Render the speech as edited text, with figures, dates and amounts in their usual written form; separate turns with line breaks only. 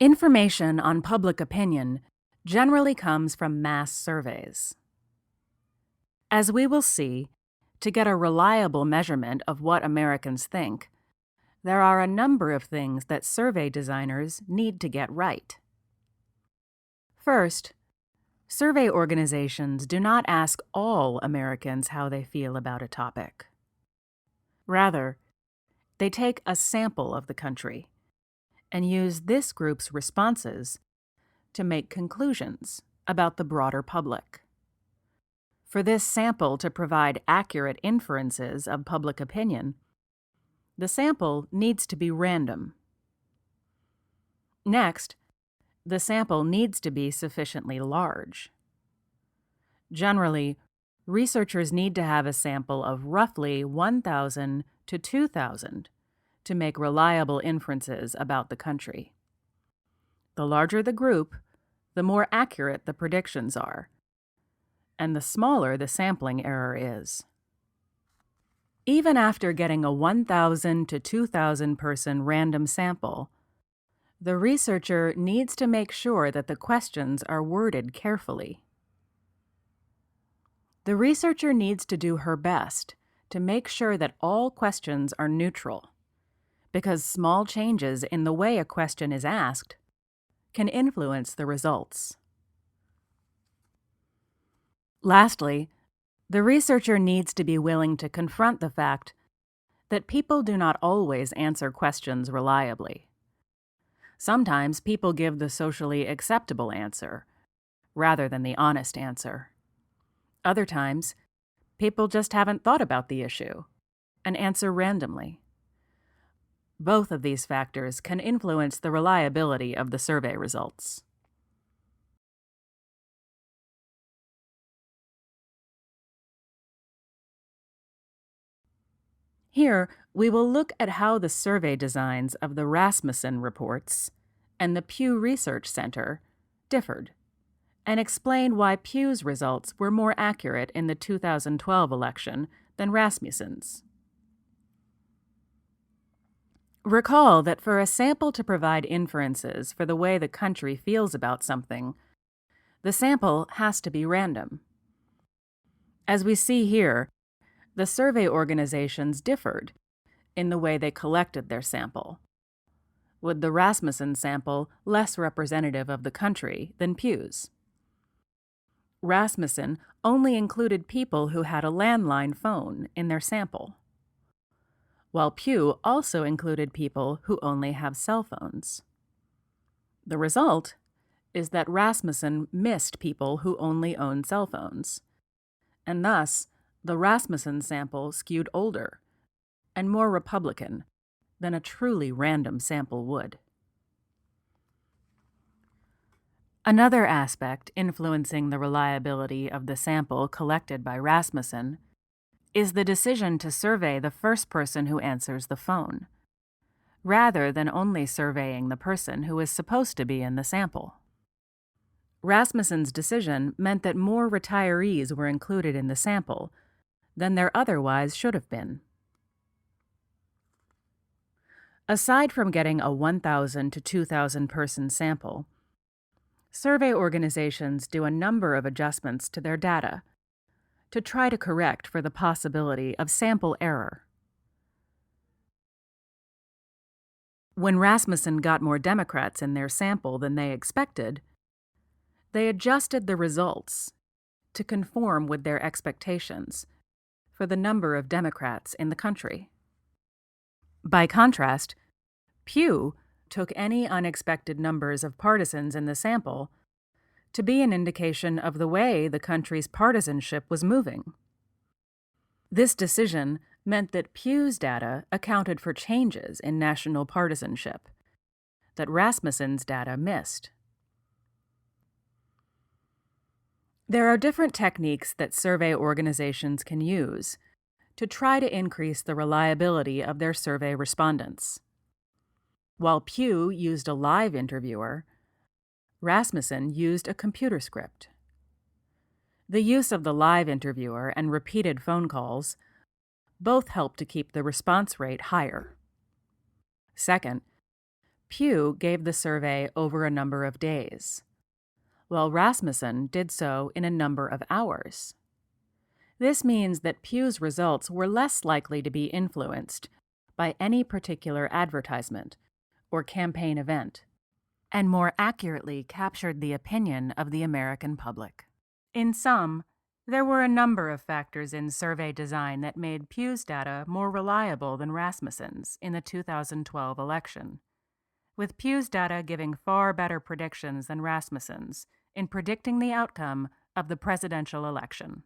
Information on public opinion generally comes from mass surveys. As we will see, to get a reliable measurement of what Americans think, there are a number of things that survey designers need to get right. First, survey organizations do not ask all Americans how they feel about a topic. Rather, they take a sample of the country and use this group's responses to make conclusions about the broader public. For this sample to provide accurate inferences of public opinion, the sample needs to be random. Next, the sample needs to be sufficiently large. Generally, researchers need to have a sample of roughly 1,000 to 2,000 to make reliable inferences about the country. The larger the group, the more accurate the predictions are, and the smaller the sampling error is. Even after getting a 1,000 to 2,000 person random sample, the researcher needs to make sure that the questions are worded carefully. The researcher needs to do her best to make sure that all questions are neutral, because small changes in the way a question is asked can influence the results. Lastly, the researcher needs to be willing to confront the fact that people do not always answer questions reliably. Sometimes people give the socially acceptable answer rather than the honest answer. Other times, people just haven't thought about the issue and answer randomly. Both of these factors can influence the reliability of the survey results. Here, we will look at how the survey designs of the Rasmussen reports and the Pew Research Center differed, and explain why Pew's results were more accurate in the 2012 election than Rasmussen's. Recall that for a sample to provide inferences for the way the country feels about something, the sample has to be random. As we see here, the survey organizations differed in the way they collected their sample, with the Rasmussen sample less representative of the country than Pew's. Rasmussen only included people who had a landline phone in their sample, while Pew also included people who only have cell phones. The result is that Rasmussen missed people who only own cell phones, and thus the Rasmussen sample skewed older and more Republican than a truly random sample would. Another aspect influencing the reliability of the sample collected by Rasmussen is the decision to survey the first person who answers the phone, rather than only surveying the person who is supposed to be in the sample. Rasmussen's decision meant that more retirees were included in the sample than there otherwise should have been. Aside from getting a 1,000 to 2,000 person sample, survey organizations do a number of adjustments to their data to try to correct for the possibility of sample error. When Rasmussen got more Democrats in their sample than they expected, they adjusted the results to conform with their expectations for the number of Democrats in the country. By contrast, Pew took any unexpected numbers of partisans in the sample to be an indication of the way the country's partisanship was moving. This decision meant that Pew's data accounted for changes in national partisanship that Rasmussen's data missed. There are different techniques that survey organizations can use to try to increase the reliability of their survey respondents. While Pew used a live interviewer, Rasmussen used a computer script. The use of the live interviewer and repeated phone calls both help to keep the response rate higher. Second, Pew gave the survey over a number of days, while Rasmussen did so in a number of hours. This means that Pew's results were less likely to be influenced by any particular advertisement or campaign event, and more accurately captured the opinion of the American public. In sum, there were a number of factors in survey design that made Pew's data more reliable than Rasmussen's in the 2012 election, with Pew's data giving far better predictions than Rasmussen's in predicting the outcome of the presidential election.